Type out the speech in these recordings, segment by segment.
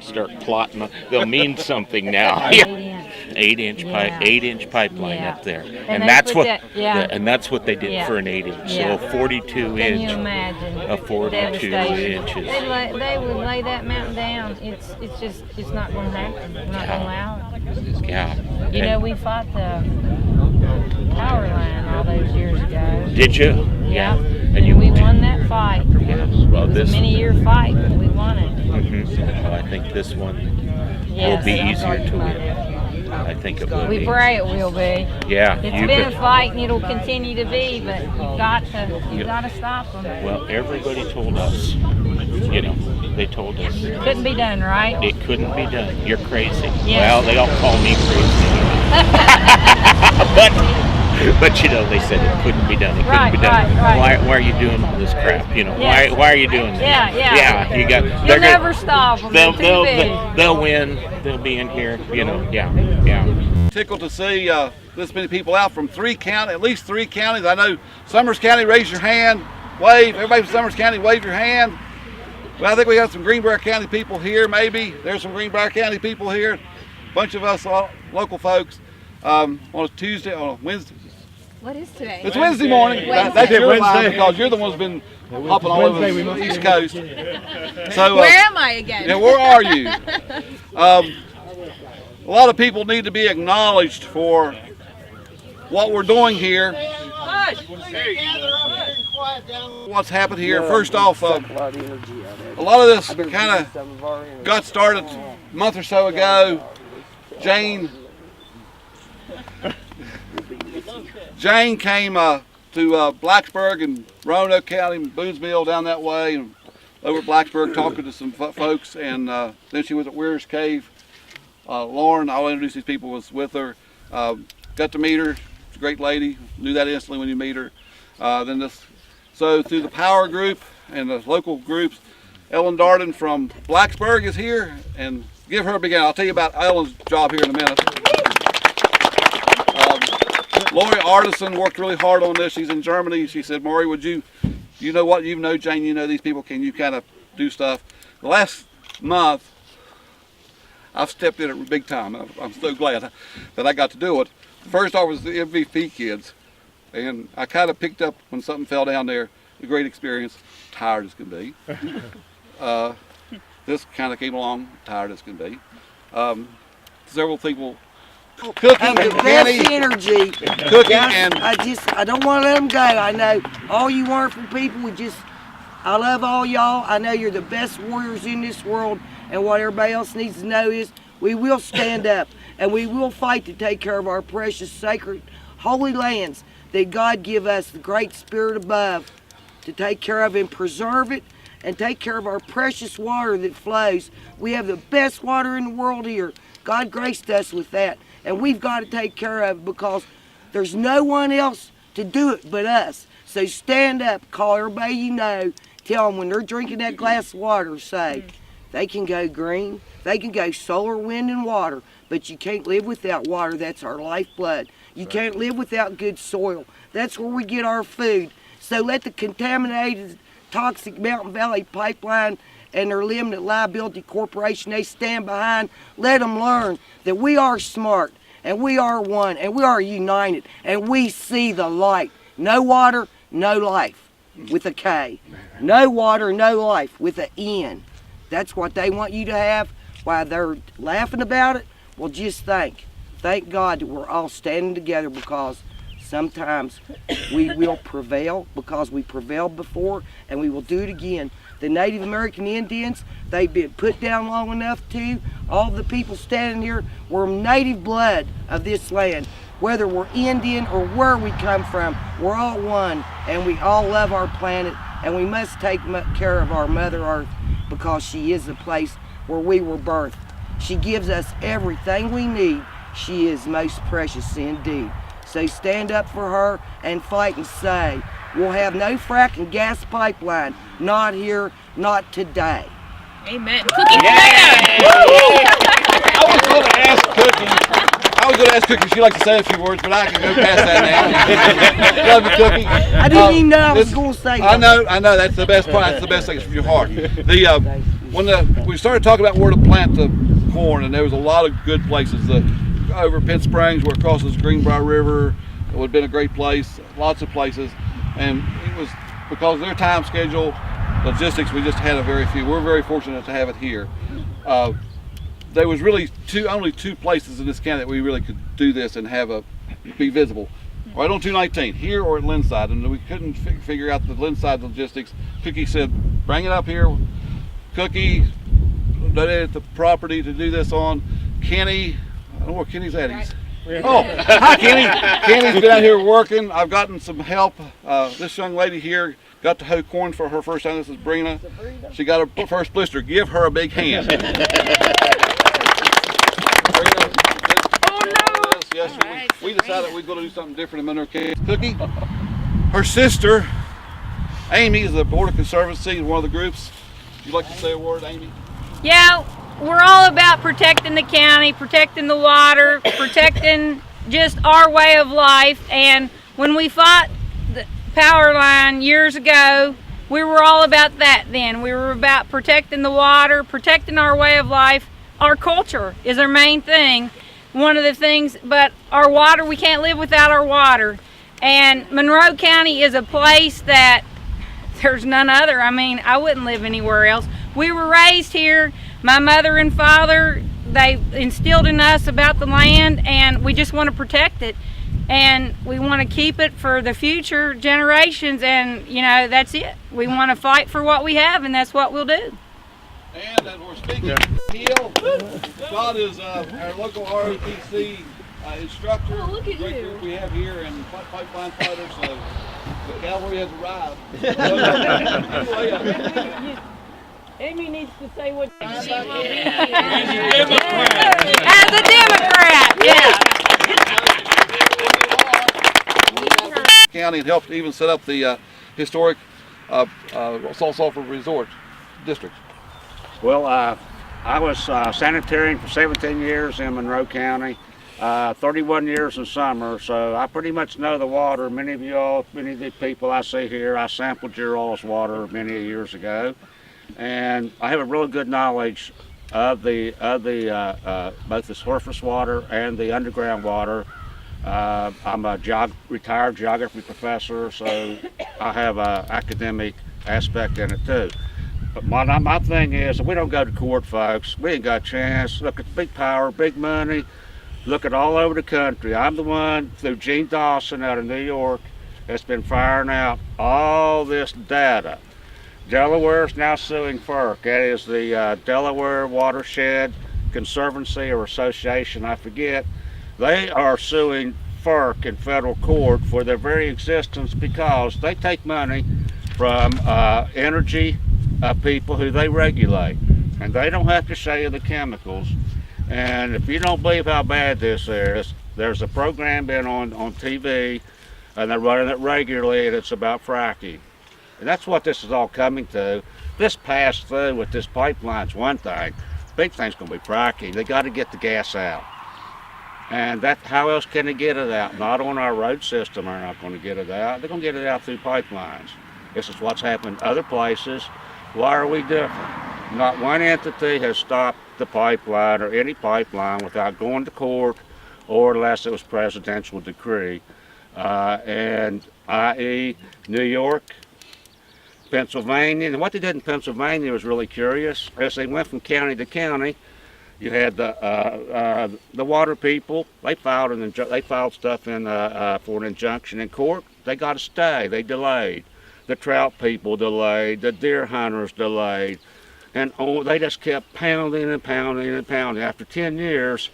Start plotting. They'll mean something now. 8-inch pipe, 8-inch pipeline up there, and that's what and that's what they did for an 8-inch. So a 42 Can inch, you imagine? a 42 inches. They would lay that mountain down. It's not going to happen. We're not going to allow it. Yeah. You know, we fought the power line all those years ago. Did you? Yeah. And we won that fight. Yeah. Well, It was a many-year fight, but we won it. Well, I think this one will be easier to win. I think it will be. We pray it will be. Yeah. It's been a fight and it'll continue to be, but you've got to stop them. Well, everybody told us, you know, they told us. Couldn't be done, right? It couldn't be done. You're crazy. Yes. Well, they all call me crazy. But you know, they said it couldn't be done. It couldn't be done. Right. Why are you doing all this crap? You know, Yes. why are you doing this? Yeah. You'll never stop them. They'll win. They'll be in here. You know, yeah. Tickled to see this many people out from at least three counties. I know Summers County, raise your hand, wave. Everybody from Summers County, wave your hand. Well, I think we have some Greenbrier County people here, maybe. There's some Greenbrier County people here. A bunch of us local folks. On a Wednesday. What is today? It's Wednesday morning. That's your line because you're the one who's been hopping all over the East Coast. So where am I again? Yeah, where are you? A lot of people need to be acknowledged for what we're doing here. What's happened here? First off, a lot of this kind of got started a month or so ago. Jane came to Blacksburg and Roanoke County and Boonesville down that way, and over at Blacksburg talking to some folks, and then she was at Weir's Cave. Lauren, I'll introduce these people, was with her. Got to meet her. She's a great lady. Knew that instantly when you meet her. So through the power group and the local groups, Ellen Darden from Blacksburg is here, and give her a big hand. I'll tell you about Ellen's job here in a minute. Lori Artisan worked really hard on this. She's in Germany. She said, Maury, you know what, you know Jane, you know these people, can you kind of do stuff? The last month, I've stepped in it big time. I'm so glad that I got to do it. First off was the MVP kids, and I kind of picked up when something fell down there. A great experience, tired as can be. This kind of came along, tired as can be. Several people cooking and the best energy. Cooking and I don't want to let them go. I know all you wonderful people. I love all y'all. I know you're the best warriors in this world. And what everybody else needs to know is we will stand up and we will fight to take care of our precious, sacred, holy lands that God give us the great spirit above to take care of and preserve it and take care of our precious water that flows. We have the best water in the world here. God graced us with that. And we've got to take care of it because there's no one else to do it but us. So stand up, call everybody you know, tell them when they're drinking that glass of water, say, they can go green, they can go solar, wind, and water, but you can't live without water. That's our lifeblood. You can't live without good soil. That's where we get our food. So let the contaminated, toxic Mountain Valley Pipeline and their limited liability corporation they stand behind, let them learn that we are smart and we are one and we are united and we see the light. No water, no life with a K. No water, no life with an N. That's what they want you to have. While they're laughing about it, well, just thank God that we're all standing together because sometimes we will prevail because we prevailed before and we will do it again. The Native American Indians, they've been put down long enough too. All the people standing here were native blood of this land. Whether we're Indian or where we come from, we're all one and we all love our planet and we must take care of our Mother Earth because she is the place where we were birthed. She gives us everything we need. She is most precious indeed. So stand up for her and fight and say, we'll have no fracking gas pipeline. Not here, not today. Amen. Cookie. I was going to ask Cookie. She'd like to say a few words, but I can go past that now. Love you, Cookie. I didn't even know I was going to say that. I know. That's the best part. That's the best thing from your heart. when we started talking about where to plant the corn, and there was a lot of good places. Over Penn Springs, where it crosses the Greenbrier River, it would have been a great place. Lots of places, and it was because of their time schedule, logistics. We just had a very few. We're very fortunate to have it here. There was really only two places in this county that we really could do this and have be visible. Right on 219, here or at Linside, and we couldn't figure out the Linside logistics. Cookie said, bring it up here. Cookie donated the property to do this on. Kenny, I don't know where Kenny's at. Oh, hi Kenny. Kenny's been out here working. I've gotten some help. This young lady here got to hoe corn for her first time. This is Brina. She got her first blister. Give her a big hand. Yes, we decided we're going to do something different in Monroe County. Cookie, her sister, Amy, is the Board of Conservancy in one of the groups. Would you like to say a word, Amy? Yeah, we're all about protecting the county, protecting the water, protecting just our way of life. And when we fought the power line years ago, we were all about that then. We were about protecting the water, protecting our way of life. Our culture is our main thing. One of the things, but our water, we can't live without our water. And Monroe County is a place that there's none other. I mean, I wouldn't live anywhere else. We were raised here. My mother and father, they instilled in us about the land, and we just want to protect it. And we want to keep it for the future generations, and you know, that's it. We want to fight for what we have, and that's what we'll do. And as we're speaking, Hill, Scott is our local ROTC instructor. Oh, look at Great you. group we have here, and pipeline fighter, so the cavalry has arrived. Amy needs to say what She will be. as a Democrat. Yeah. County and helped even set up the historic Salt Sulphur Resort District. Well, I was sanitarian for 17 years in Monroe County, 31 years in summer, so I pretty much know the water. Many of the people I see here, I sampled your all's water many years ago, and I have a really good knowledge of both the surface water and the underground water. I'm a retired geography professor, so I have an academic aspect in it too. But my thing is, we don't go to court, folks. We ain't got a chance. Look at big power, big money. Look at all over the country. I'm the one, through Gene Dawson out of New York, that's been firing out all this data. Delaware is now suing FERC. That is the Delaware Watershed Conservancy or Association, I forget. They are suing FERC in federal court for their very existence because they take money from energy people who they regulate, and they don't have to show you the chemicals. And if you don't believe how bad this is, there's a program been on TV, and they're running it regularly, and it's about fracking. And that's what this is all coming to. This pass through with this pipeline's one thing. Big thing's going to be fracking. They got to get the gas out. And how else can they get it out? Not on our road system, they're not going to get it out. They're going to get it out through pipelines. This is what's happened other places. Why are we different? Not one entity has stopped the pipeline or any pipeline without going to court or unless it was presidential decree. And i.e. New York, Pennsylvania. And what they did in Pennsylvania was really curious. As they went from county to county, you had the water people. They filed stuff in for an injunction in court. They got a stay. They delayed. The trout people delayed. The deer hunters delayed, and they just kept pounding and pounding and pounding. After 10 years,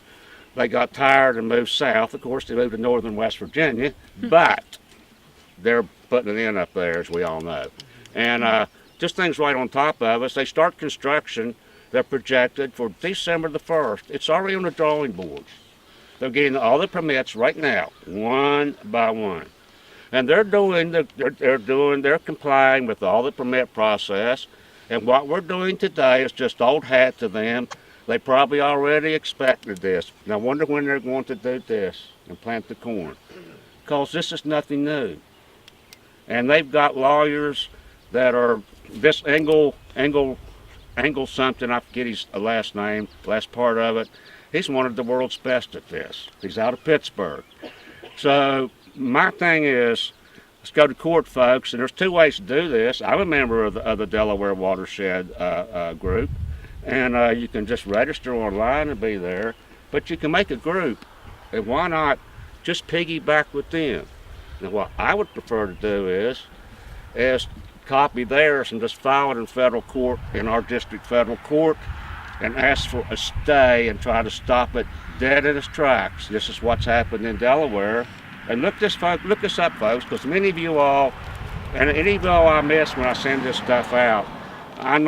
they got tired and moved south. Of course, they moved to northern West Virginia, but they're putting it in up there, as we all know. And just things right on top of us. They start construction. They're projected for December the 1st. It's already on the drawing boards. They're getting all the permits right now, one by one. And they're complying with all the permit process. And what we're doing today is just old hat to them. They probably already expected this. And I wonder when they're going to do this and plant the corn. Because this is nothing new. And they've got lawyers that are, this Engel Angle something, I forget his last name, last part of it. He's one of the world's best at this. He's out of Pittsburgh. So my thing is, let's go to court, folks, and there's two ways to do this. I'm a member of the Delaware Watershed group, and you can just register online and be there, but you can make a group, and why not just piggyback with them? Now what I would prefer to do is copy theirs and just file it in federal court, in our district federal court, and ask for a stay and try to stop it dead in its tracks. This is what's happened in Delaware. And look this up, folks, because many of you all, and any of y'all I miss when I send this stuff out, I'm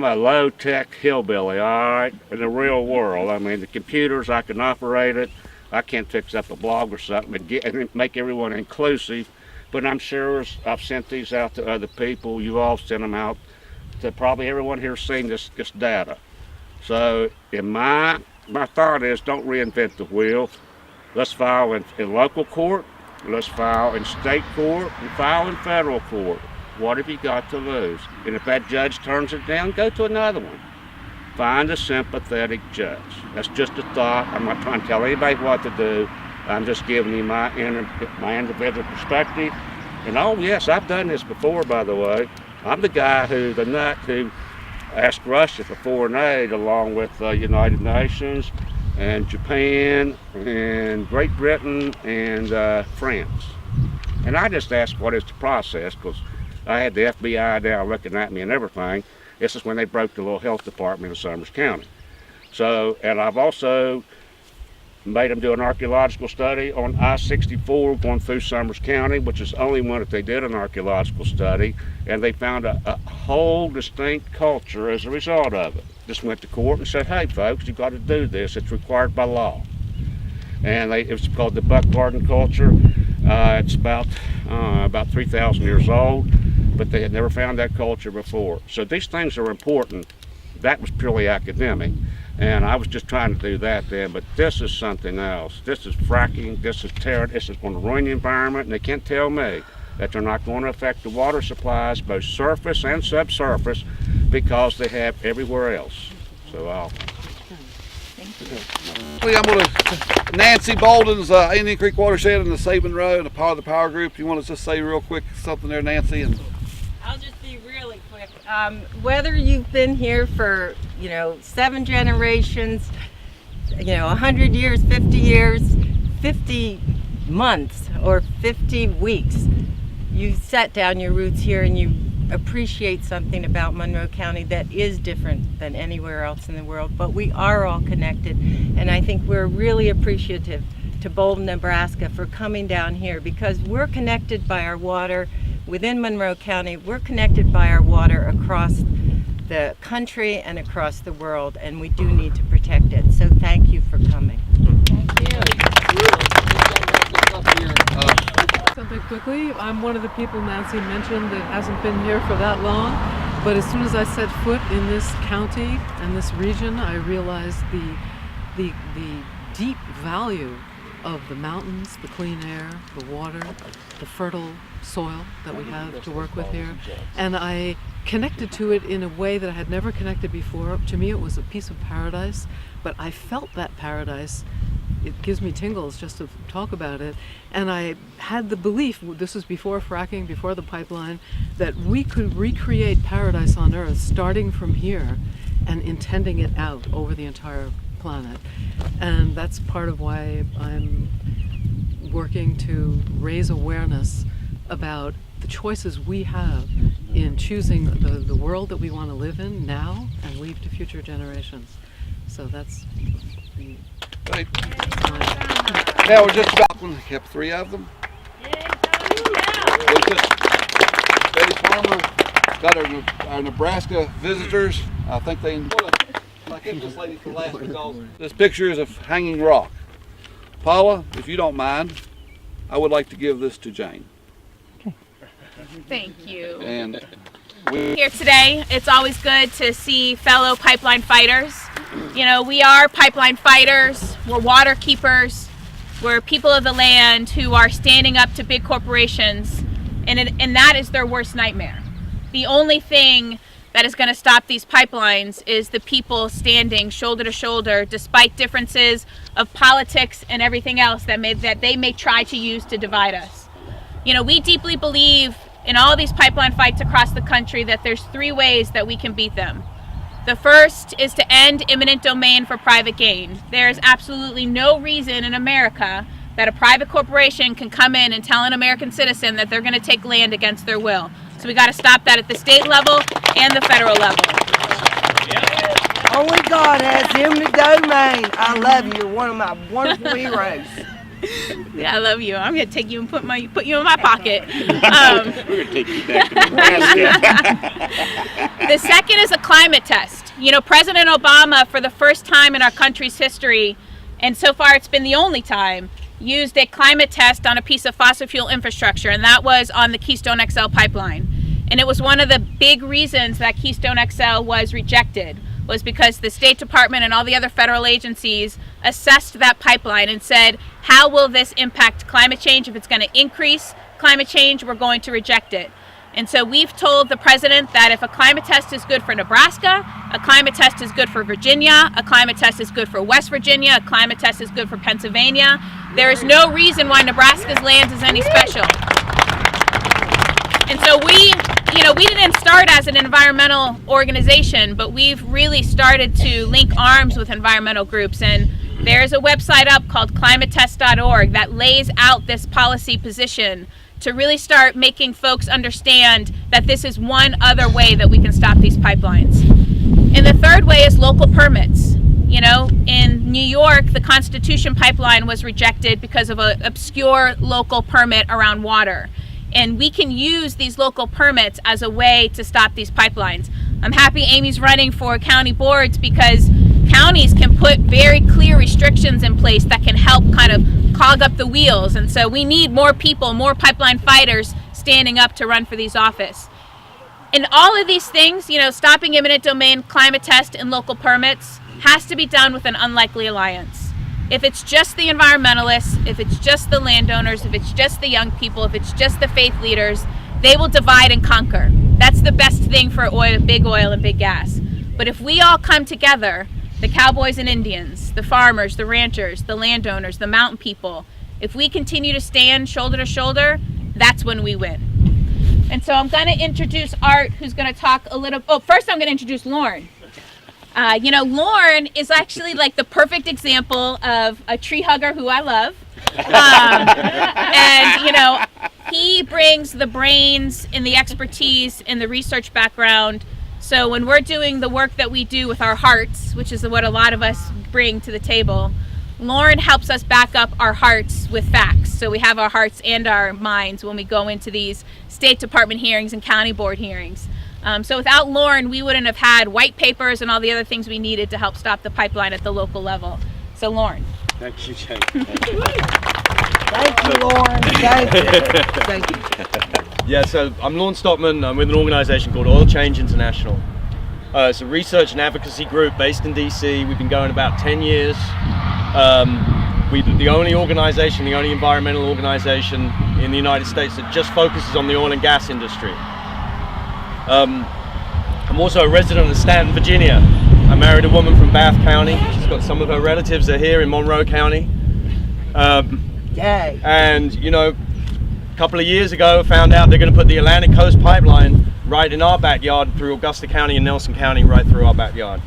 a low-tech hillbilly, all right, in the real world. I mean, the computers, I can operate it. I can't fix up a blog or something and make everyone inclusive. But I'm sure I've sent these out to other people. You all sent them out to probably everyone here seeing this data. So my thought is, don't reinvent the wheel. Let's file in local court, let's file in state court, and file in federal court. What have you got to lose? And if that judge turns it down, go to another one. Find a sympathetic judge. That's just a thought. I'm not trying to tell anybody what to do. I'm just giving you my individual perspective. And oh yes, I've done this before, by the way. I'm the guy the nut who asked Russia for foreign aid, along with the United Nations and Japan and Great Britain and France. And I just asked what is the process, because I had the FBI down looking at me and everything. This is when they broke the little health department in Summers County. So, and I've also made them do an archaeological study on I-64 going through Summers County, which is the only one that they did an archaeological study, and they found a whole distinct culture as a result of it. Just went to court and said, hey folks, you've got to do this, it's required by law. And it was called the Buck Garden culture. It's about 3,000 years old, but they had never found that culture before. So these things are important. That was purely academic. And I was just trying to do that then, but this is something else. This is fracking, this is going to ruin the environment, and they can't tell me that they're not going to affect the water supplies, both surface and subsurface, because they have everywhere else. So I'm going to Nancy Bolden's Indian Creek Watershed and the Save Monroe and a part of the power group. You want to just say real quick something there, Nancy? And I'll just be really quick. Whether you've been here for 7 generations, 100 years, 50 years, 50 months, or 50 weeks, you set down your roots here and you appreciate something about Monroe County that is different than anywhere else in the world, but we are all connected, and I think we're really appreciative to Bolden, Nebraska for coming down here, because we're connected by our water within Monroe County. We're connected by our water across the country and across the world, and we do need to protect it. So thank you for coming. Thank you. Something quickly. I'm one of the people Nancy mentioned that hasn't been here for that long, but as soon as I set foot in this county and this region, I realized the deep value of the mountains, the clean air, the water, the fertile soil that we have to work with here, and I connected to it in a way that I had never connected before. To me, it was a piece of paradise, but I felt that paradise. It gives me tingles just to talk about it. And I had the belief, this was before fracking, before the pipeline, that we could recreate paradise on Earth starting from here and intending it out over the entire planet. And that's part of why I'm working to raise awareness about the choices we have in choosing the world that we want to live in now and leave to future generations. So that's the... Right. Now we're just about, we kept 3 of them. Betty Farmer got our Nebraska visitors. I think they enjoy it. I kept this lady for last because this picture is of Hanging Rock. Paula, if you don't mind, I would like to give this to Jane. Thank you. And Here today, it's always good to see fellow pipeline fighters. We are pipeline fighters, we're water keepers, we're people of the land who are standing up to big corporations, and that is their worst nightmare. The only thing that is going to stop these pipelines is the people standing shoulder to shoulder despite differences of politics and everything else that they may try to use to divide us. You know, we deeply believe in all these pipeline fights across the country that there's 3 ways that we can beat them. The first is to end eminent domain for private gain. There is absolutely no reason in America that a private corporation can come in and tell an American citizen that they're going to take land against their will. So we got to stop that at the state level and the federal level. Only God has eminent domain. I love you. You're one of my wonderful heroes. Yeah, I love you. I'm going to take you and put you in my pocket. We're going to take you back to Nebraska. The second is a climate test. You know, President Obama, for the first time in our country's history, and so far it's been the only time, used a climate test on a piece of fossil fuel infrastructure, and that was on the Keystone XL pipeline. And it was one of the big reasons that Keystone XL was rejected, was because the State Department and all the other federal agencies assessed that pipeline and said, how will this impact climate change? If it's going to increase climate change, we're going to reject it. And so we've told the president that if a climate test is good for Nebraska, a climate test is good for Virginia, a climate test is good for West Virginia, a climate test is good for Pennsylvania, there is no reason why Nebraska's land is any special. And so we didn't start as an environmental organization, but we've really started to link arms with environmental groups. And there's a website up called climatetest.org that lays out this policy position to really start making folks understand that this is one other way that we can stop these pipelines. And the third way is local permits. You know, in New York, the Constitution pipeline was rejected because of an obscure local permit around water. And we can use these local permits as a way to stop these pipelines. I'm happy Amy's running for county boards because counties can put very clear restrictions in place that can help kind of clog up the wheels. And so we need more people, more pipeline fighters standing up to run for these office. And all of these things, you know, stopping eminent domain, climate test, and local permits has to be done with an unlikely alliance. If it's just the environmentalists, if it's just the landowners, if it's just the young people, if it's just the faith leaders, they will divide and conquer. That's the best thing for oil and big gas. But if we all come together, the cowboys and Indians, the farmers, the ranchers, the landowners, the mountain people, if we continue to stand shoulder to shoulder, that's when we win. And so I'm going to introduce Art, who's going to talk a little. Oh, first I'm going to introduce Lauren. You know, Lauren is actually like the perfect example of a tree hugger who I love. And, you know, he brings the brains and the expertise and the research background. So when we're doing the work that we do with our hearts, which is what a lot of us bring to the table, Lauren helps us back up our hearts with facts. So we have our hearts and our minds when we go into these State Department hearings and county board hearings. So without Lauren, we wouldn't have had white papers and all the other things we needed to help stop the pipeline at the local level. So Lauren. Thank you, Jane. Thank you, Lauren. Thank you. Thank you. Yeah, so I'm Lauren Stockman. I'm with an organisation called Oil Change International. It's a research and advocacy group based in DC. We've been going about 10 years. We're the only organisation, the only environmental organisation in the United States that just focuses on the oil and gas industry. I'm also a resident of Stanton, Virginia. I married a woman from Bath County. She's got some of her relatives are here in Monroe County. Yay. And, you know, a couple of years ago, found out they're going to put the Atlantic Coast Pipeline right in our backyard through Augusta County and Nelson County, right through our backyard.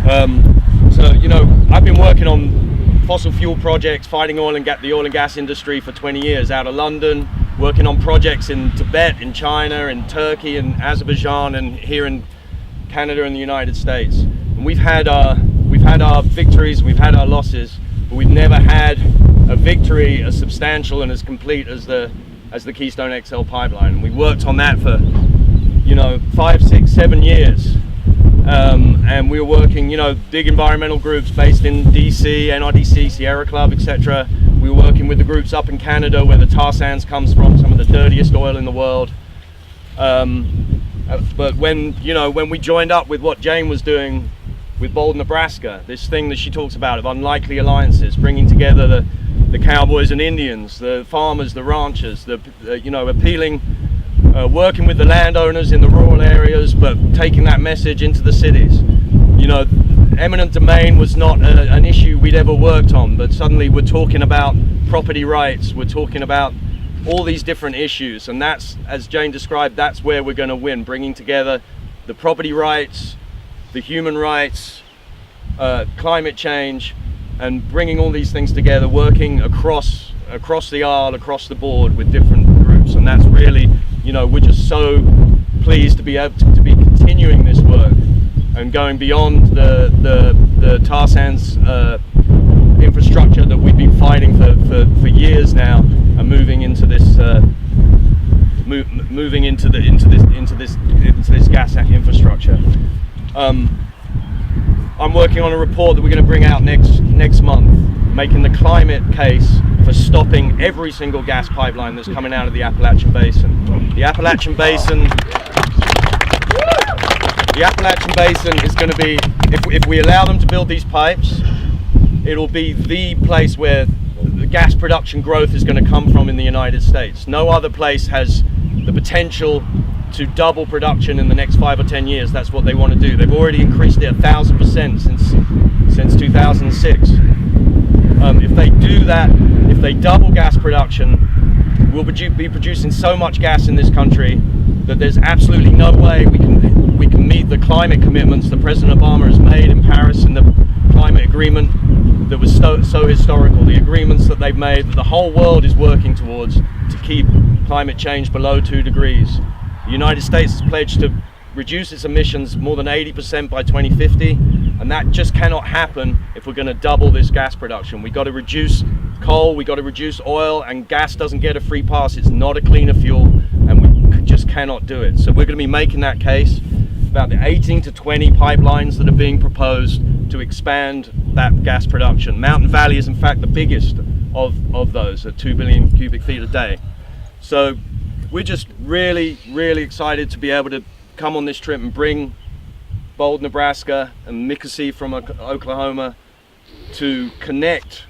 So, you know, I've been working on fossil fuel projects, fighting the oil and gas industry for 20 years out of London, working on projects in Tibet, in China, in Turkey, in Azerbaijan, and here in Canada and the United States. And we've had our victories, we've had our losses, but we've never had a victory as substantial and as complete as the Keystone XL pipeline. And we worked on that for, you know, 5, 6, 7 years. And we were working, you know, big environmental groups based in DC, NRDC, Sierra Club, etc. We were working with the groups up in Canada where the tar sands comes from, some of the dirtiest oil in the world. But when we joined up with what Jane was doing with Bold, Nebraska, this thing that she talks about of unlikely alliances, bringing together the cowboys and Indians, the farmers, the ranchers, appealing working with the landowners in the rural areas, but taking that message into the cities. You know, eminent domain was not an issue we'd ever worked on, but suddenly we're talking about property rights, we're talking about all these different issues, and that's, as Jane described, that's where we're going to win, bringing together the property rights, the human rights, climate change, and bringing all these things together, working across the aisle, across the board with different groups. And that's really, you know, we're just so pleased to be able to be continuing this work and going beyond the tar sands infrastructure that we've been fighting for years now, and moving into this moving into this gas infrastructure. I'm working on a report that we're going to bring out next month, making the climate case for stopping every single gas pipeline that's coming out of the Appalachian Basin. The Appalachian Basin is going to be, if we allow them to build these pipes, it'll be the place where the gas production growth is going to come from in the United States. No other place has the potential to double production in the next 5 or 10 years. That's what they want to do. They've already increased it 1,000% since 2006. If they do that, if they double gas production, we'll be producing so much gas in this country that there's absolutely no way we can meet the climate commitments that President Obama has made in Paris in the climate agreement that was so historical. The agreements that they've made, that the whole world is working towards to keep climate change below 2 degrees. The United States has pledged to reduce its emissions more than 80% by 2050, and that just cannot happen if we're going to double this gas production. We've got to reduce coal, we've got to reduce oil, and gas doesn't get a free pass. It's not a cleaner fuel, and we just cannot do it. So we're going to be making that case about the 18 to 20 pipelines that are being proposed to expand that gas production. Mountain Valley is in fact the biggest of those at 2 billion cubic feet a day. So we're just really, really excited to be able to come on this trip and bring Bold, Nebraska and Mickasee from Oklahoma to connect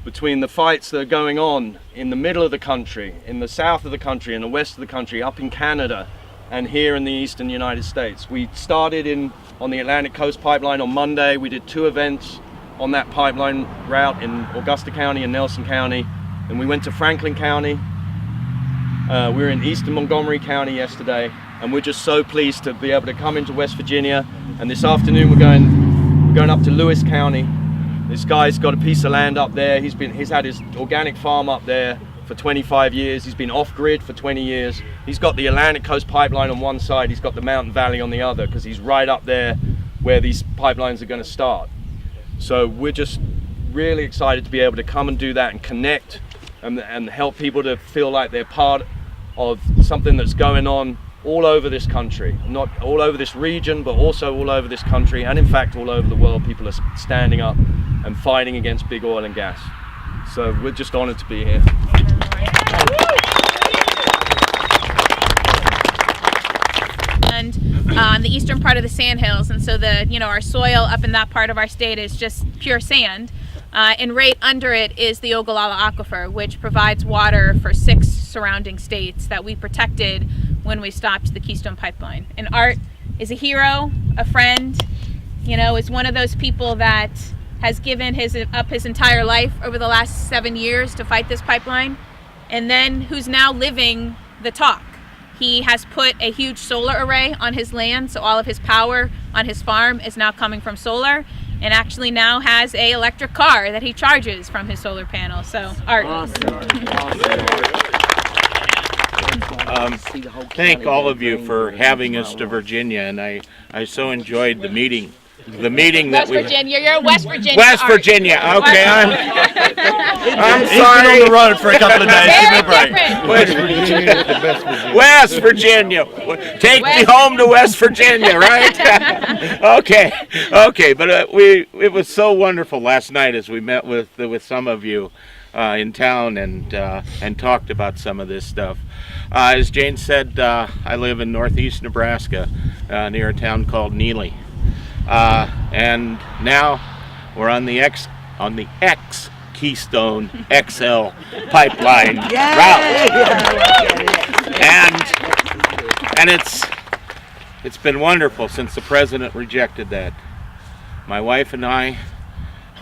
between the fights that are going on in the middle of the country, in the south of the country, in the west of the country, up in Canada, and here in the eastern United States. We started on the Atlantic Coast Pipeline on Monday. We did 2 events on that pipeline route in Augusta County and Nelson County. And we went to Franklin County. We were in eastern Montgomery County yesterday. And we're just so pleased to be able to come into West Virginia. And this afternoon we're going up to Lewis County. This guy's got a piece of land up there. He's had his organic farm up there for 25 years. He's been off-grid for 20 years. He's got the Atlantic Coast Pipeline on one side. He's got the Mountain Valley on the other, because he's right up there where these pipelines are going to start. So we're just really excited to be able to come and do that and connect and help people to feel like they're part of something that's going on all over this country. Not all over this region, but also all over this country, and in fact all over the world. People are standing up and fighting against big oil and gas. So we're just honored to be here. And on the eastern part of the sandhills, and so our soil up in that part of our state is just pure sand, and right under it is the Ogallala Aquifer, which provides water for 6 surrounding states that we protected when we stopped the Keystone Pipeline. And Art is a hero, a friend, is one of those people that has given up his entire life over the last 7 years to fight this pipeline, and then who's now living the talk. He has put a huge solar array on his land, so all of his power on his farm is now coming from solar, and actually now has an electric car that he charges from his solar panel. So, Art. Awesome. Thank all of you for having us to Virginia, and I so enjoyed the meeting. The meeting that West Virginia, you're West Virginia. West Virginia, okay. I'm sorry. He's been on the road for a couple of days. Give me a break. West Virginia. Take me home to West Virginia, right? Okay. But it was so wonderful last night as we met with some of you in town and talked about some of this stuff. As Jane said, I live in northeast Nebraska near a town called Neely. And now we're on the X Keystone XL pipeline route. And And it's been wonderful since the president rejected that. My wife and I,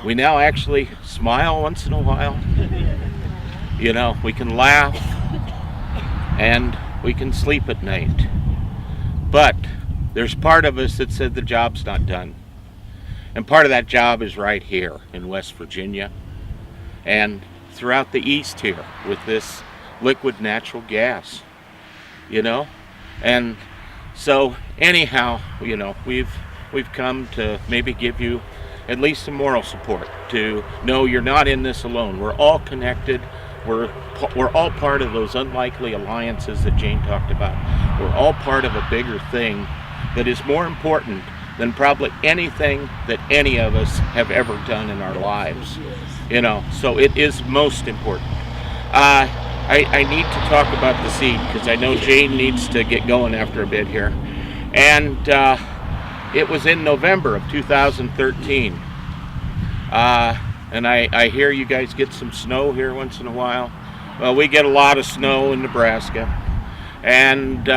we now actually smile once in a while. You know, we can laugh and we can sleep at night. But there's part of us that said the job's not done. And part of that job is right here in West Virginia and throughout the East here with this liquid natural gas, you know? And so anyhow, you know, we've come to maybe give you at least some moral support to know you're not in this alone. We're all connected. We're all part of those unlikely alliances that Jane talked about. We're all part of a bigger thing that is more important than probably anything that any of us have ever done in our lives. You know, so it is most important. I need to talk about the seed because I know Jane needs to get going after a bit here. And it was in November of 2013. And I hear you guys get some snow here once in a while. Well, we get a lot of snow in Nebraska. And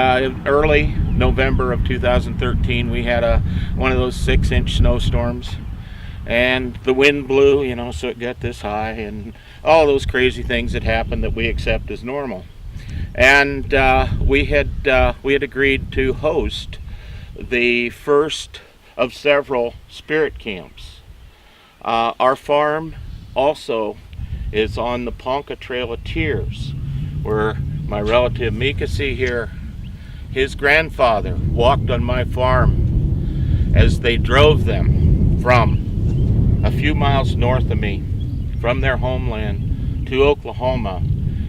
early November of 2013, we had one of those 6-inch snowstorms. And the wind blew, you know, so it got this high, and all those crazy things that happen that we accept as normal. And we had agreed to host the first of several spirit camps. Our farm also is on the Ponca Trail of Tears, where my relative Mikasi here, his grandfather walked on my farm as they drove them from a few miles north of me, from their homeland to Oklahoma,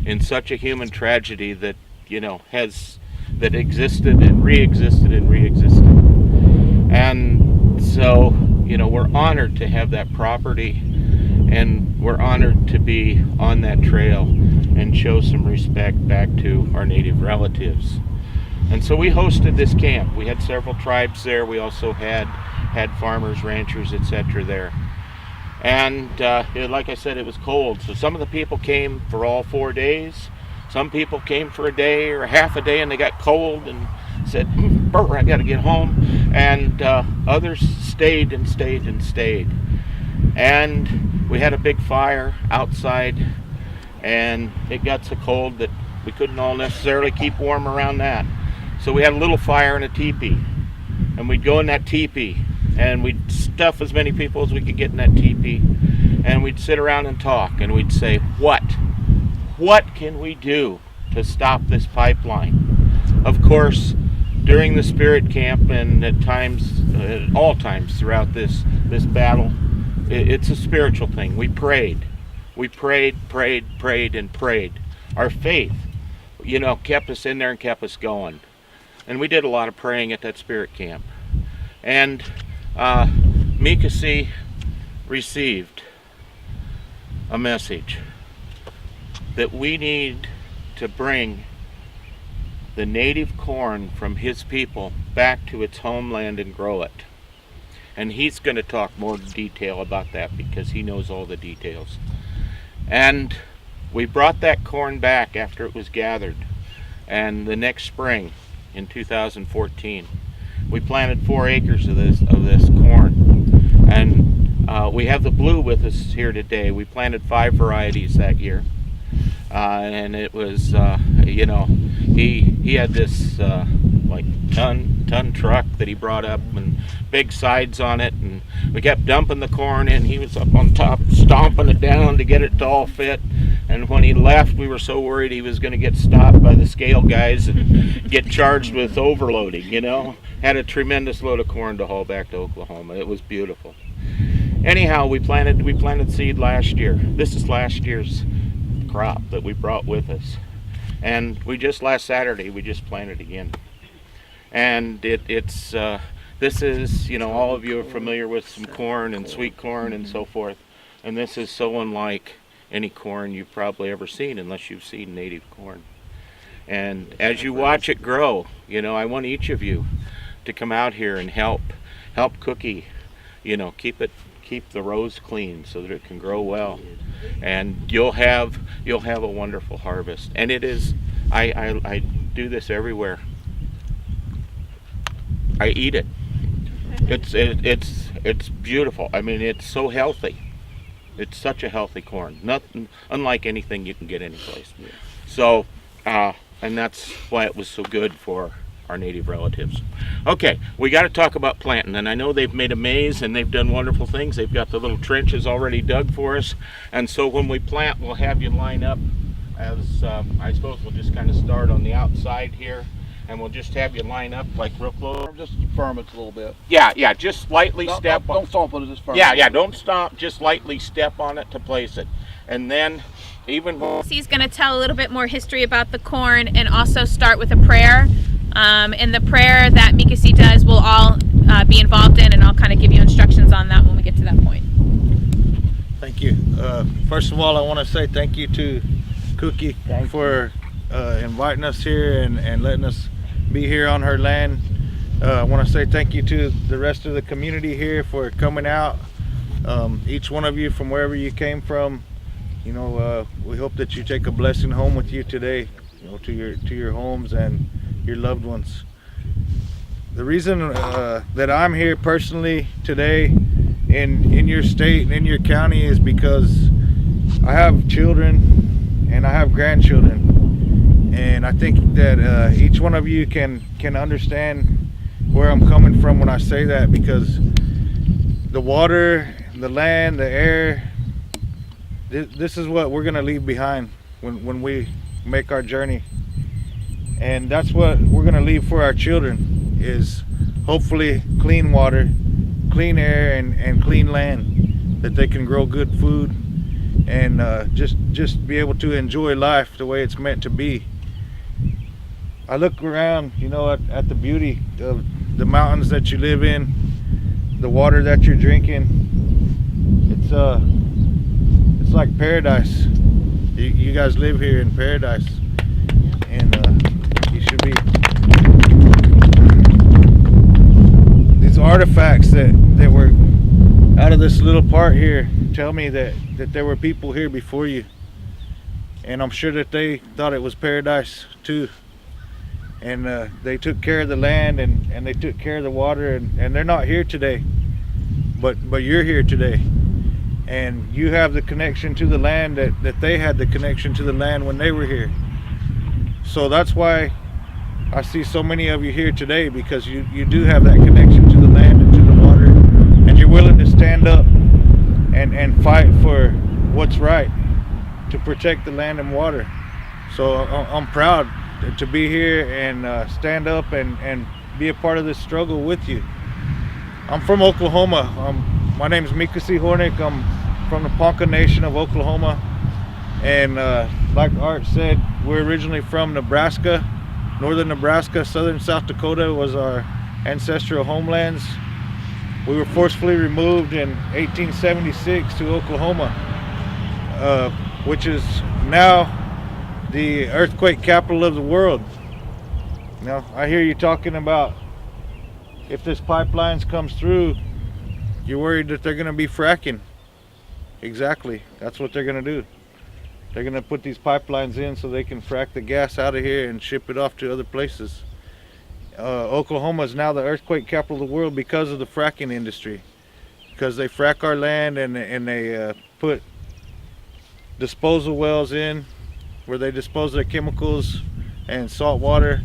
in such a human tragedy that, you know, that existed and re-existed and re-existed. And so, you know, we're honored to have that property, and we're honored to be on that trail and show some respect back to our native relatives. And so we hosted this camp. We had several tribes there. We also had farmers, ranchers, etc. there. And like I said, it was cold. So some of the people came for all 4 days. Some people came for a day or half a day, and they got cold and said, "Brr, I got to get home." And others stayed and stayed and stayed. And we had a big fire outside, and it got so cold that we couldn't all necessarily keep warm around that. So we had a little fire in a teepee, and we'd go in that teepee, and we'd stuff as many people as we could get in that teepee, and we'd sit around and talk, and we'd say, what can we do to stop this pipeline? Of course, during the spirit camp and at times, at all times throughout this battle, it's a spiritual thing. We prayed, and prayed. Our faith, you know, kept us in there and kept us going. And we did a lot of praying at that spirit camp. And Mikasi received a message that we need to bring the native corn from his people back to its homeland and grow it. And he's going to talk more detail about that because he knows all the details. And we brought that corn back after it was gathered. And the next spring in 2014, we planted 4 acres of this corn. And we have the blue with us here today. We planted 5 varieties that year. And it was, you know, he had this like ton truck that he brought up and big sides on it, and we kept dumping the corn in. He was up on top stomping it down to get it to all fit. And when he left, we were so worried he was going to get stopped by the scale guys and get charged with overloading, you know. Had a tremendous load of corn to haul back to Oklahoma. It was beautiful. Anyhow, we planted seed last year. This is last year's crop that we brought with us. And we just last Saturday, we just planted again. And this is, you know, all of you are familiar with some corn and sweet corn and so forth. And this is so unlike any corn you've probably ever seen unless you've seen native corn. And as you watch it grow, you know, I want each of you to come out here and help Cookie, you know, keep the rows clean so that it can grow well. And you'll have a wonderful harvest. And it is, I do this everywhere. I eat it. It's beautiful. I mean, it's so healthy. It's such a healthy corn. Nothing unlike anything you can get anyplace. So, and that's why it was so good for our native relatives. Okay, we got to talk about planting, and I know they've made a maze and they've done wonderful things. They've got the little trenches already dug for us, and so when we plant, we'll have you line up as I suppose we'll just kind of start on the outside here, and we'll just have you line up like real close. Just firm it a little bit. Yeah, just lightly step. Don't stomp on it, just firm. Yeah, don't stomp. Just lightly step on it to place it, and then even. He's going to tell a little bit more history about the corn and also start with a prayer. And the prayer that Mikasi does, we'll all be involved in, and I'll kind of give you instructions on that when we get to that point. Thank you. First of all, I want to say thank you to Cookie for inviting us here and letting us be here on her land. I want to say thank you to the rest of the community here for coming out. Each one of you from wherever you came from, you know, we hope that you take a blessing home with you today, you know, to your homes and your loved ones. The reason that I'm here personally today in your state and in your county is because I have children and I have grandchildren, and I think that each one of you can understand where I'm coming from when I say that, because the water, the land, the air, this is what we're gonna leave behind when we make our journey. And that's what we're going to leave for our children, is hopefully clean water, clean air, and clean land, that they can grow good food and just be able to enjoy life the way it's meant to be. I look around, you know, at the beauty of the mountains that you live in, the water that you're drinking. It's like paradise. You guys live here in paradise, and should be. These artifacts that were out of this little part here tell me that there were people here before you, and I'm sure that they thought it was paradise too, and they took care of the land and they took care of the water, and they're not here today, but you're here today, and you have the connection to the land that they had the connection to the land when they were here. So that's why I see so many of you here today, because you do have that connection to the land and to the water, and you're willing to stand up and fight for what's right, to protect the land and water. So I'm proud to be here and stand up and be a part of this struggle with you. I'm from Oklahoma. My name is Mikasi Hornick. I'm from the Ponca Nation of Oklahoma, and like Art said, we're originally from Nebraska. Northern Nebraska, southern South Dakota was our ancestral homelands. We were forcefully removed in 1876 to Oklahoma, which is now the earthquake capital of the world. Now, I hear you talking about if this pipelines comes through, you're worried that they're going to be fracking. Exactly, that's what they're going to do. They're going to put these pipelines in so they can frack the gas out of here and ship it off to other places. Oklahoma is now the earthquake capital of the world because of the fracking industry. Because they frack our land and they put disposal wells in where they dispose their chemicals and salt water.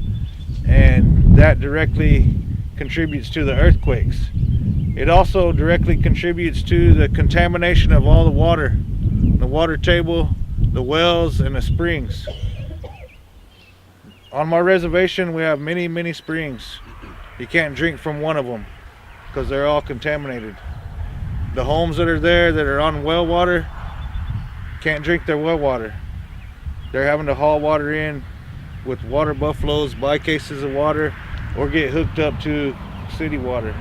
And that directly contributes to the earthquakes. It also directly contributes to the contamination of all the water table, the wells, and the springs. On my reservation we have many springs. You can't drink from one of them because they're all contaminated. The homes that are there that are on well water can't drink their well water. They're having to haul water in with water buffaloes, buy cases of water, or get hooked up to city water.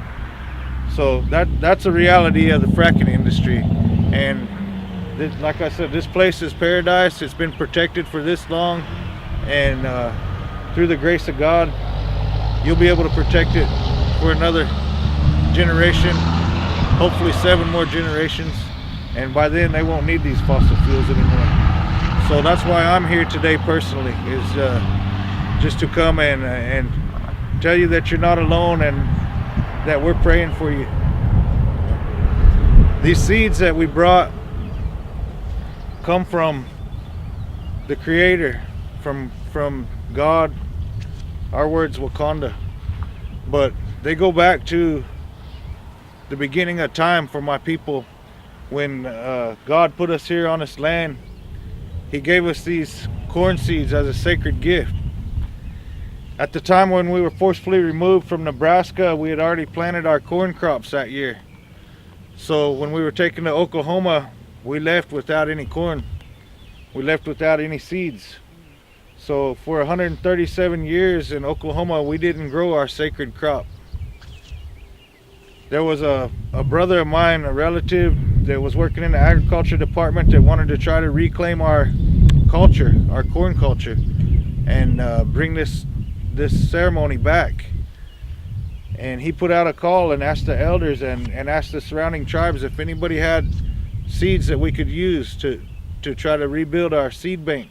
So that's a reality of the fracking industry. And like I said, this place is paradise. It's been protected for this long, and through the grace of God, you'll be able to protect it for another generation, hopefully 7 more generations, and by then they won't need these fossil fuels anymore. So that's why I'm here today personally, is just to come and tell you that you're not alone, and that we're praying for you. These seeds that we brought come from the Creator, from God. Our word's Wakanda, but they go back to the beginning of time for my people. When God put us here on this land, He gave us these corn seeds as a sacred gift. At the time when we were forcefully removed from Nebraska, we had already planted our corn crops that year. So when we were taken to Oklahoma, we left without any corn. We left without any seeds. So for 137 years in Oklahoma, we didn't grow our sacred crop. There was a brother of mine, a relative, that was working in the agriculture department that wanted to try to reclaim our culture, our corn culture, and bring this ceremony back. And he put out a call and asked the elders and asked the surrounding tribes if anybody had seeds that we could use to try to rebuild our seed bank.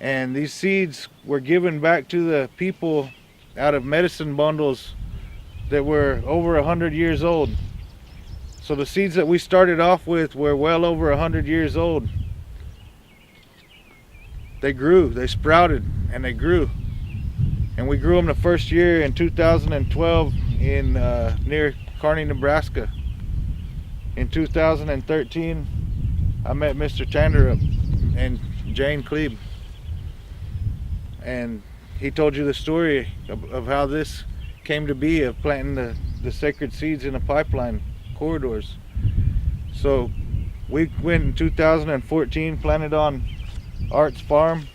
And these seeds were given back to the people out of medicine bundles that were over 100 years old. So the seeds that we started off with were well over 100 years old. They grew, they sprouted, and they grew. And we grew them the first year in 2012 in near Kearney, Nebraska. In 2013, I met Mr. Tanderup and Jane Klebe. And he told you the story of how this came to be, of planting the sacred seeds in the pipeline corridors. So we went in 2014, planted on Art's farm,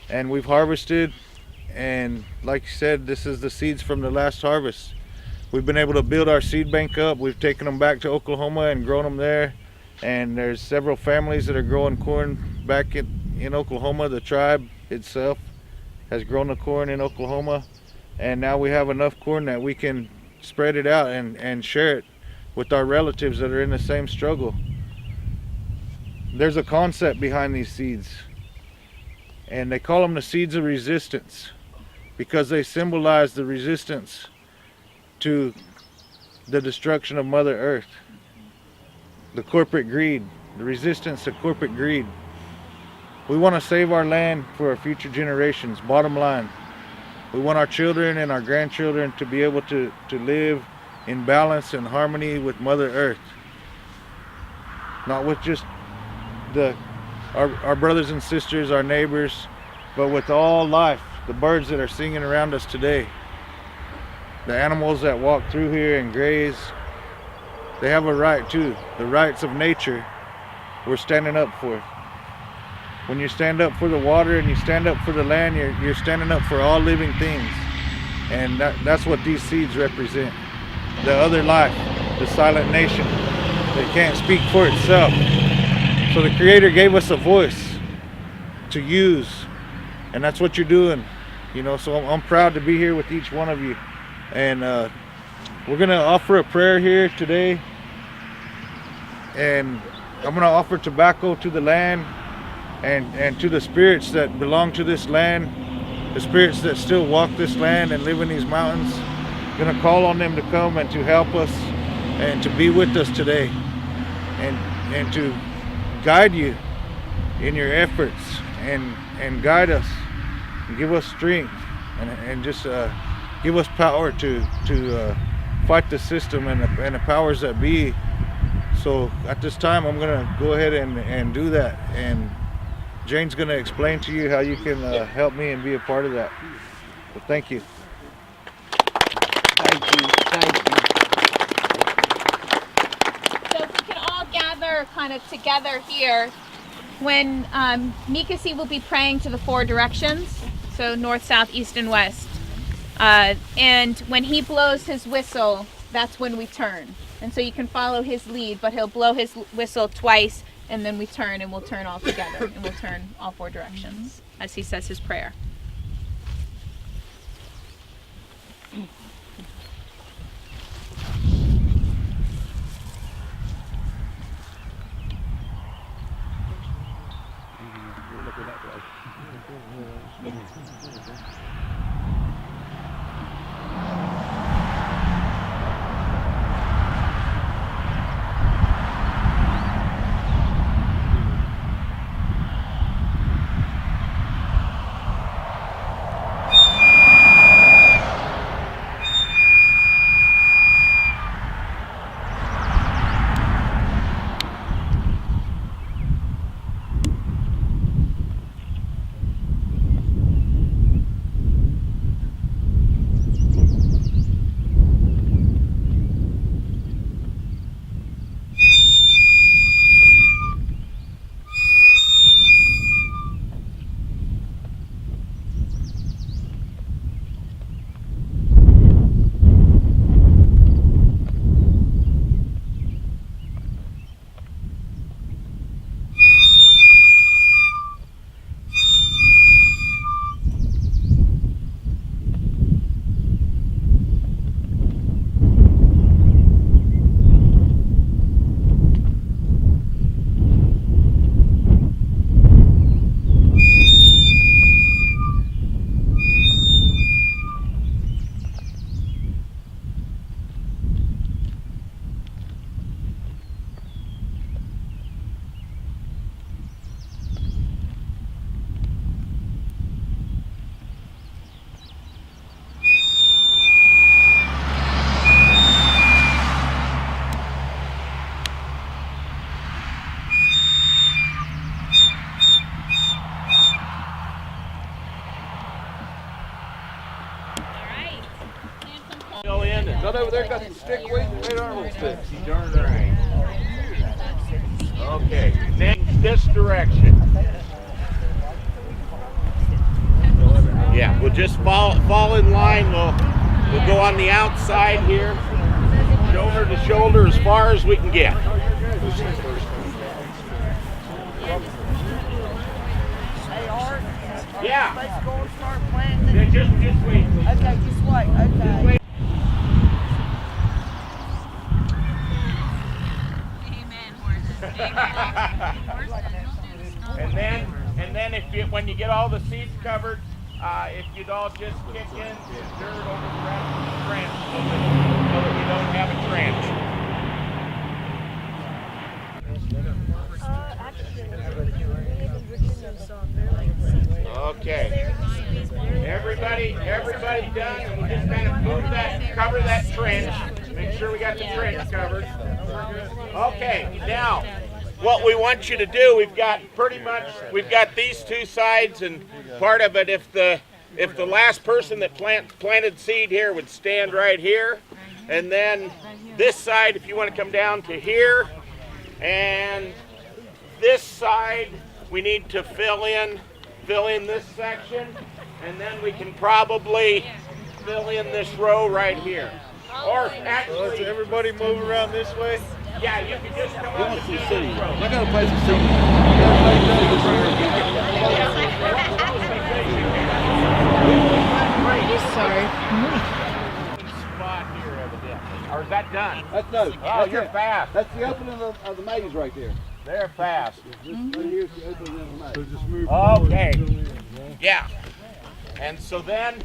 and we've harvested. And like you said, this is the seeds from the last harvest. We've been able to build our seed bank up. We've taken them back to Oklahoma and grown them there. And there's several families that are growing corn back in Oklahoma. The tribe itself has grown the corn in Oklahoma. And now we have enough corn that we can spread it out and share it with our relatives that are in the same struggle. There's a concept behind these seeds. And they call them the seeds of resistance, because they symbolize the resistance to the destruction of Mother Earth, the corporate greed, the resistance to corporate greed. We want to save our land for our future generations, bottom line. We want our children and our grandchildren to be able to live in balance and harmony with Mother Earth. Not with just our brothers and sisters, our neighbors, but with all life. The birds that are singing around us today, the animals that walk through here and graze, they have a right too. The rights of nature we're standing up for. When you stand up for the water and you stand up for the land, you're standing up for all living things. And that's what these seeds represent. The other life, the silent nation that can't speak for itself. So the Creator gave us a voice to use, and that's what you're doing. You know, so I'm proud to be here with each one of you. And we're going to offer a prayer here today. And I'm going to offer tobacco to the land and to the spirits that belong to this land, the spirits that still walk this land and live in these mountains. I'm going to call on them to come and to help us and to be with us today and to guide you in your efforts and guide us. Give us strength and just give us power to fight the system and the powers that be. So at this time, I'm going to go ahead and do that. And Jane's going to explain to you how you can help me and be a part of that. So thank you. Thank you. So if we can all gather kind of together here, when Mikasi will be praying to the four directions, so north, south, east, and west. And when he blows his whistle, that's when we turn. And so you can follow his lead, but he'll blow his whistle twice, and then we turn, and we'll turn all together, and we'll turn all four directions as he says his prayer. Got over there, got some stickweed right on little sticks. Darn right. Okay, next this direction. Yeah, we'll just fall in line. We'll go on the outside here, shoulder to shoulder as far as we can get. Yeah. Let's go and start planting. Yeah, just wait. Okay, just wait. Okay. And then when you get all the seeds covered, if you'd all just kick in dirt over the rest of the trench so that you don't have a trench. Okay. Everybody done? We'll just kind of move that, cover that trench. Make sure we got the trench covered. Okay, now what we want you to do, we've got these two sides, and part of it, if the last person that planted seed here would stand right here, and then this side, if you want to come down to here, and this side we need to fill in this section, and then we can probably fill in this row right here. Or actually, everybody move around this way. Yeah, you can just come up and do this row. I got a place to see. Sorry. Spot here, evidently. Or is that done? That's no. Oh, you're fast. That's the opening of the maze right there. They're fast. Here's the opening of the maze. Just move. Okay. Yeah. And so then,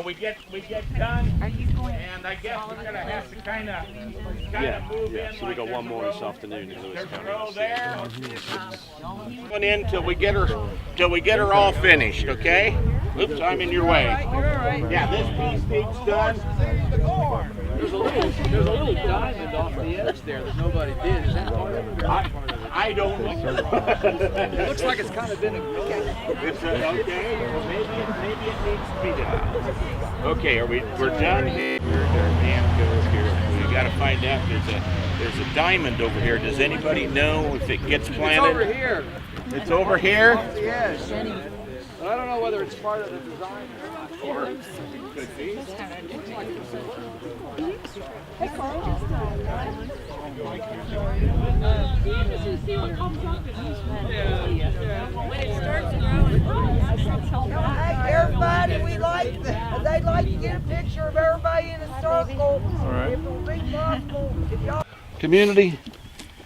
we get done, and I guess we're gonna have to kind of move in. So we got one more this afternoon in Lewis There's a County. row there. Going in till we get her all finished. Okay. Oops, I'm in your way. Yeah, this piece needs done. There's a little diamond off the edge there that nobody did. Is that part of it? I don't know. It looks like it's kind of been It's okay. Well, maybe it needs to be done. Okay, we're done here. Man goes here. We got to find out. There's a diamond over here. Does anybody know if it gets planted? It's over here. It's over here. Yes. But I don't know whether it's part of the design or not. Could be. Hey, Carl, just see what comes up. When it starts growing. Hey, everybody, they'd like to get a picture of everybody in a circle. All right. If it would be possible. If y'all Community,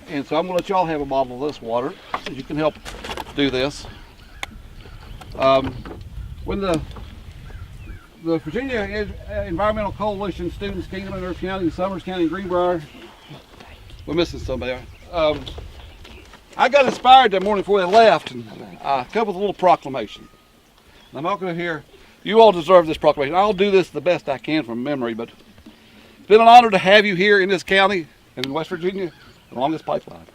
and so I'm going to let y'all have a bottle of this water so you can help do this. When the Virginia Environmental Coalition students came to Monroe County, Summers County, and Greenbrier, we're missing somebody. I got inspired that morning before they left, and I come with a little proclamation. And I'm not going to hear, you all deserve this proclamation. I'll do this the best I can from memory, but it's been an honor to have you here in this county and in West Virginia along this pipeline.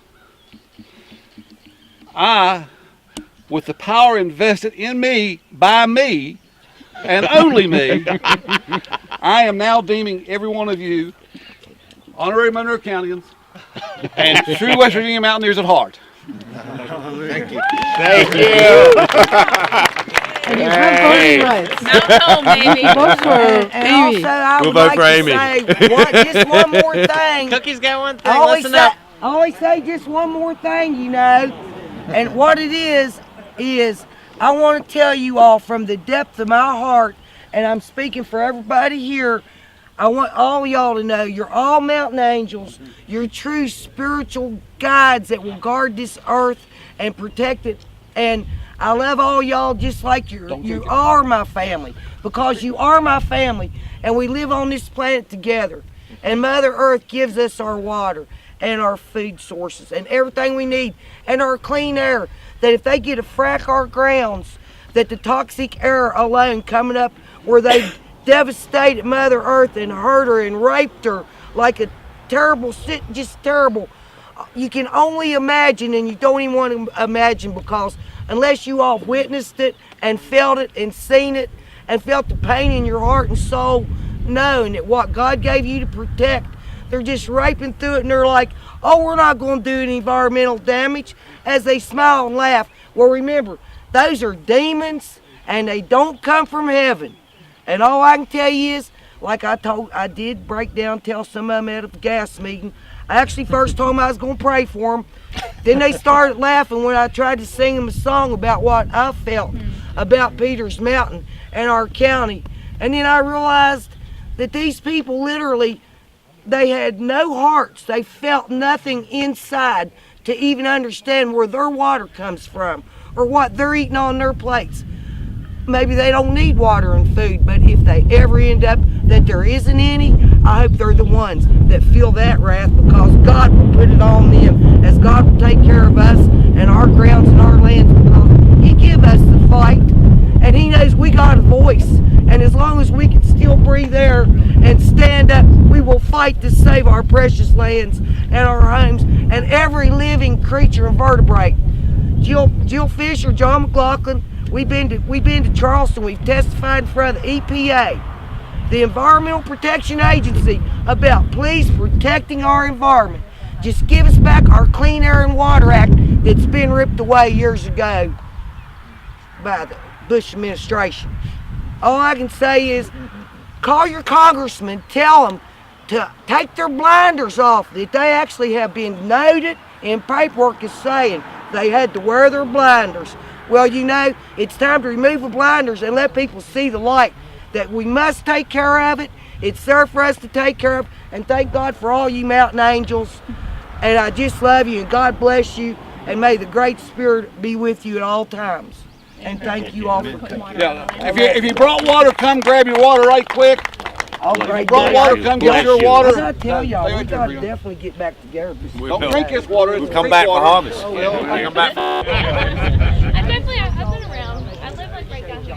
I, with the power invested in me by me, and only me, I am now deeming every one of you honorary Monroe Countyans and true West Virginia Mountaineers at heart. Thank you. Thank you. And you have voting rights. Mount home, baby. Vote for and Amy. also, I We'll would vote like for to Amy. say just one more thing. Cookie's got one thing. I Listen always say just one more thing, and what it is I want to tell you all from the depth of my heart, and I'm speaking for everybody here, I want all y'all to know you're all mountain angels. You're true spiritual guides that will guard this earth and protect it. And I love all y'all just like you are my family, because you are my family, and we live on this planet together. And Mother Earth gives us our water and our food sources and everything we need and our clean air. That if they get to frack our grounds, that the toxic air alone coming up where they devastated Mother Earth and hurt her and raped her like a terrible, just terrible. You can only imagine, and you don't even want to imagine, because unless you all witnessed it and felt it and seen it and felt the pain in your heart and soul, knowing that what God gave you to protect, they're just raping through it, and they're like, oh, we're not going to do any environmental damage, as they smile and laugh. Well, remember, those are demons, and they don't come from heaven. And all I can tell you is, like I did break down, tell some of them at a gas meeting. I actually first told them I was going to pray for them. Then they started laughing when I tried to sing them a song about what I felt about Peters Mountain and our county. And then I realized that these people literally, they had no hearts. They felt nothing inside to even understand where their water comes from or what they're eating on their plates. Maybe they don't need water and food, but if they ever end up that there isn't any, I hope they're the ones that feel that wrath, because God will put it on them, as God will take care of us and our grounds and our lands, because He give us the fight, and He knows we got a voice, and as long as we can still breathe there and stand up, we will fight to save our precious lands and our homes and every living creature and vertebrate. Jill Fisher, John McLaughlin, we've been to Charleston. We've testified in front of the EPA, the Environmental Protection Agency, about please protecting our environment. Just give us back our Clean Air and Water Act that's been ripped away years ago by the Bush administration. All I can say is call your congressman, tell them to take their blinders off, that they actually have been noted in paperwork as saying they had to wear their blinders. Well, you know, it's time to remove the blinders and let people see the light, that we must take care of it. It's there for us to take care of, and thank God for all you mountain angels. And I just love you, and God bless you, and may the Great Spirit be with you at all times. And thank you all for coming. Yeah, if you brought water, come grab your water right quick. If you brought water, come get your water. I gotta tell y'all, we gotta definitely get back together. Don't drink this water. We'll come back for harvest. We'll come back. I've been around. I live like right down here.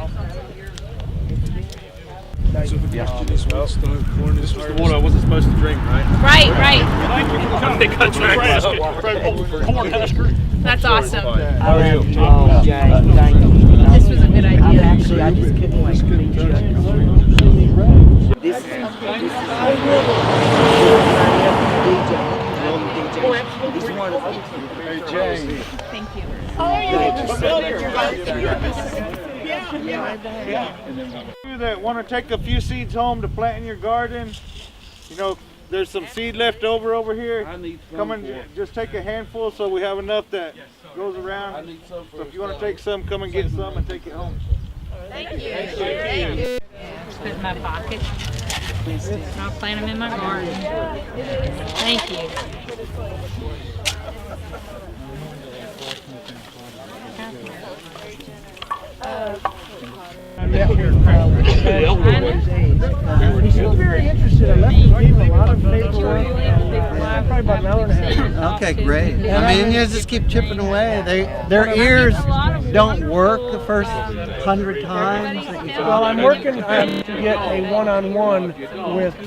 So the question is, what's the corn? This was the water I wasn't supposed to drink, right? Right. Corn husker. That's awesome. I love you all, Jay. Thank you. This was a good idea. Actually, I just couldn't wait to meet you. This is DJ. He's wonderful. Hey, Jay. Thank you. You that want to take a few seeds home to plant in your garden, you know, there's some seed left over here. Come and just take a handful so we have enough that goes around. So if you want to take some, come and get some and take it home. Thank you. Just put it in my pocket. I'll plant them in my garden. Thank you. He's very interested. I left him a lot of paperwork. Probably about an hour and a half. Okay, great. I mean, you just keep chipping away. Their ears don't work the first 100 times. Well, I'm working to get a one-on-one with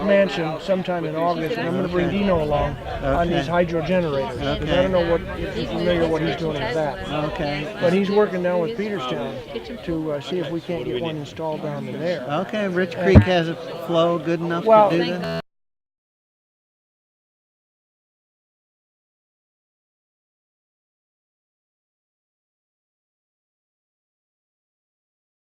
Mansion sometime in August, and I'm going to bring Dino along on these hydro generators. Because I don't know if you're familiar with what he's doing with that. Okay. But he's working down with Peterstown to see if we can't get one installed down in there. Okay, Rich Creek has a flow good enough to do that?